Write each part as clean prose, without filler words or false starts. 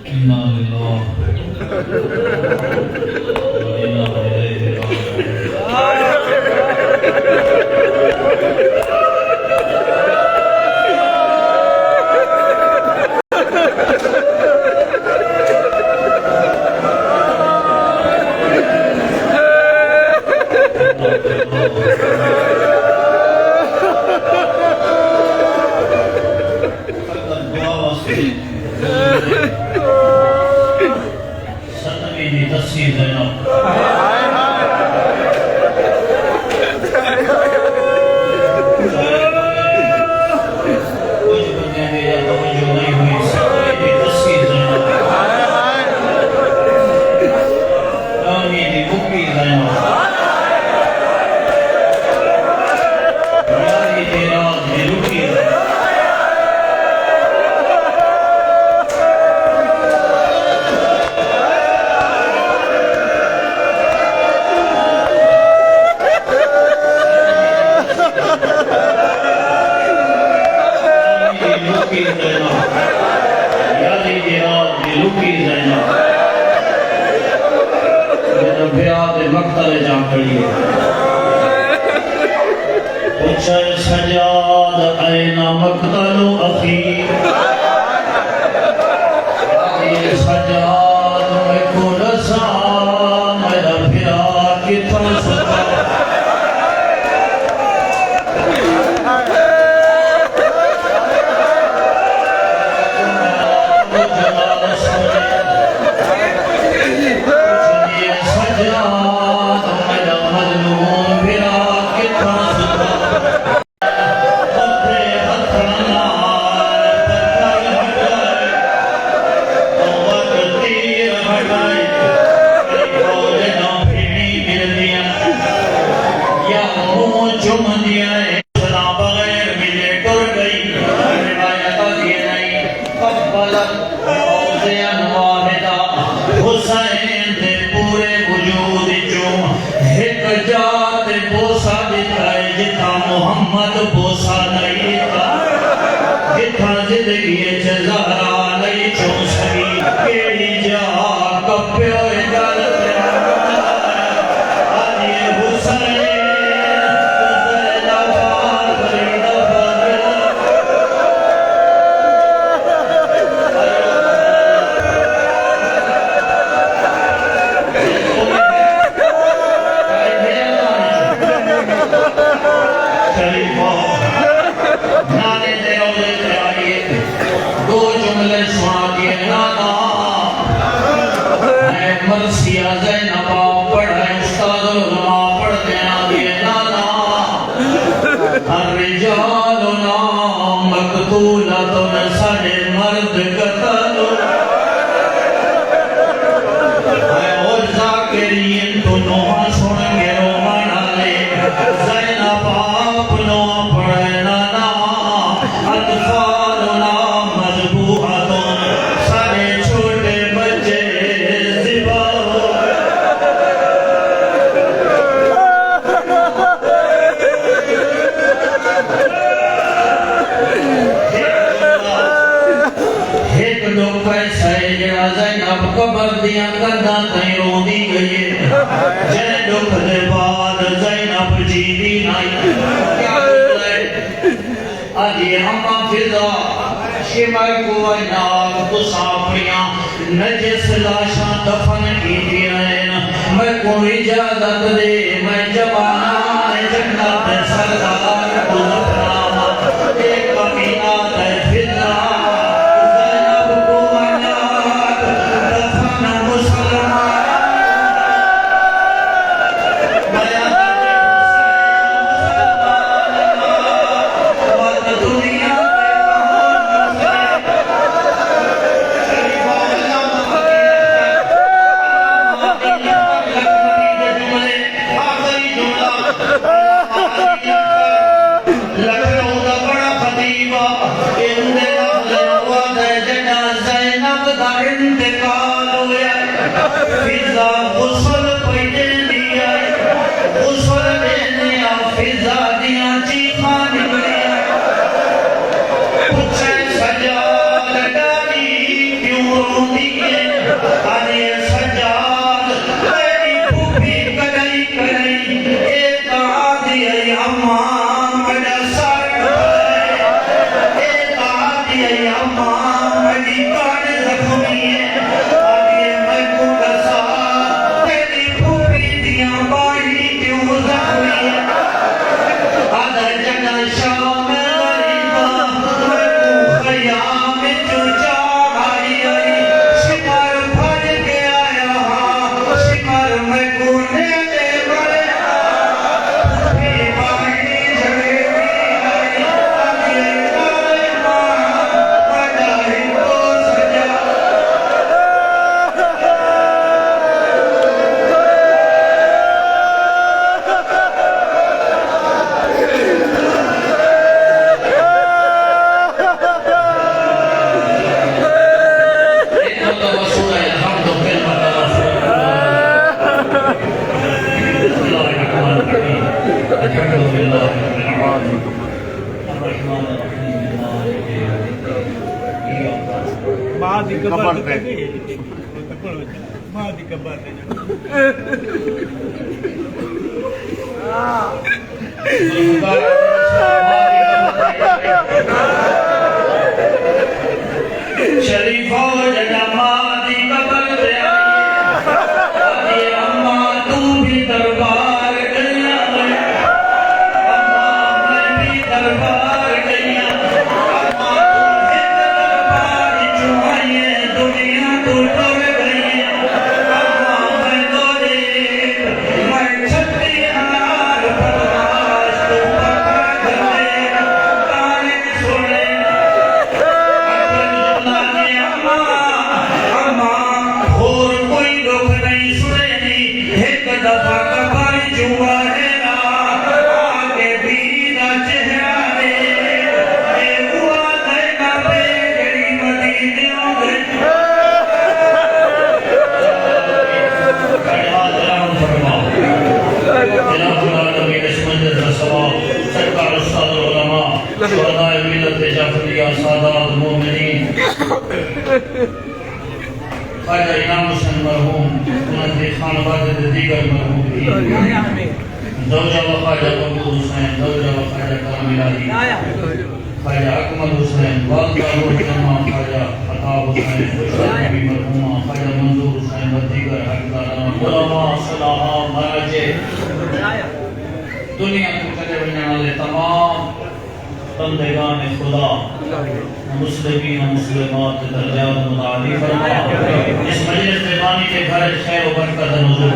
इन्ना लिल्लाह व इन्ना इलैहि सजाद ऐना मक्तलो अखी सजाद में कुलसा मेरा फिरा कितना सजा मोहम्मद बोसा नहीं था जिथा जिंदगी जहरा नहीं चो सकी केड़ी जा कप्यो गल कबर दिया कंधा तई रोंदी गई जे दुख दे बाद ज़ैनब जीदी नहीं क्या बोले आज हम फिजा शिमर को नाग तो सापड़ियां नजस लाशां दफन कीतियां मैं को इजाजत दे मैं जवाना जन्नत सरदार को अपना एक कमीना है फिजा the दुनिया को चले वञण वाले तमाम बंदेगान खुदा मुस्लिमीन मुस्लिमात दर्जात मुताली फरमा। इस मजलिस में बानी के घर खैर व बरकत नज़ूल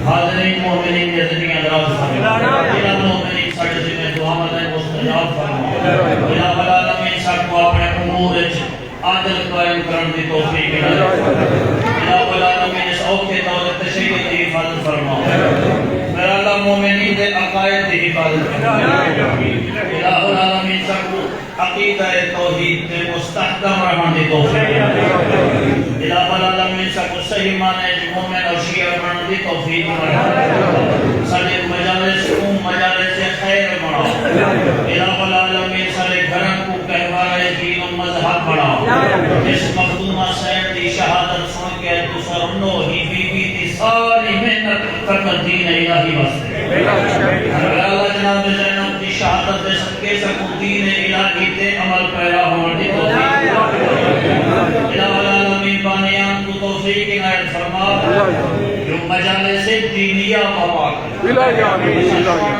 हाज़रीन मोमिनीन की ज़िंदगी दराज फरमा। इला मोमिनीन साडे जिम्मे दुआ मदद मुस्तजाब फरमा। इला आलमीन सबको अपने उमूर आदल कायम करने की तौफीक दे। इला आलमीन इस औखे दौर तशय्युअ की हिफाजत फरमा। मेरा अल्लाह मोमिनीन के अकायद की हिफाजत फरमा। इला आलमीन सबको अकीदा तौहीद पे मुस्तहकम रहने की तौफीक दे। इला आलमीन सबको सही माने मोमिन और शिया बनने की तौफीक दे। सारे मजालिस को मजालिस खैर बनाओ। इला आलमीन सारे घरों को कहवाए दीन और मजहब बनाओ। इस मखदूमा सैयद की शहादत सुन के तुसरनो ही बीबी की सारी मेहनत फकत दीन इलाही वास्ते। अल्लाह जनाब ज़ैनब की शहादत दे सदके सकूं दीन इलाही ते अमल पैदा होने की तौफीक। इला आलमीन बानियान को तौफीक इनायत फरमा। जो मजालिस दीनिया पाक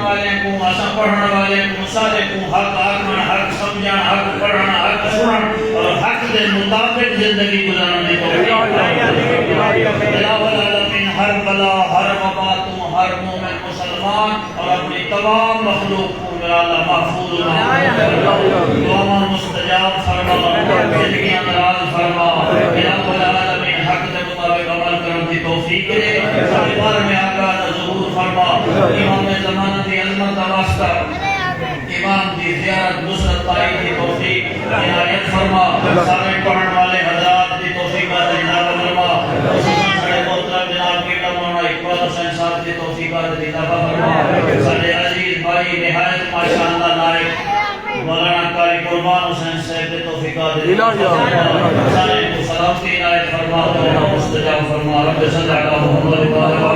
वाले को आसा पढ़ने वाले को सारे को हक आखना हक समझना हक पढ़ना हक सुनना और हक के मुताबिक जिंदगी गुजारने को हर बला हर वबा तू हर मोमिन मुसलमान और अपनी तमाम मखलूक को मेरा अल्लाह महफूज दुआ मुस्तजाब फरमा। जिंदगी दराज फरमा। या आलमीन हक के मुताबिक अमल करने की तौफीक दे। परिवार में आका ज़हूर फरमा। इमाम ज़माना की अज़मत का वास्ता इमाम की ज़ियारत नुसरत पाई की तौफीक इनायत फरमा। सारे पढ़ने वाले हज़रात की तौफीक का इनायत फरमा। खुसूसन सारे मोहतरम जनाब कीमत मौलाना इकबाल हुसैन साहब की तौफीक का इनायत फरमा। सारे अजीज भाई निहायत माशाअल्लाह लायक मौलाना कारी कुर्बान हुसैन साहब की तौफीक का इनायत फरमा। सारे को सलामती इनायत फरमा। Muhammad Muhammad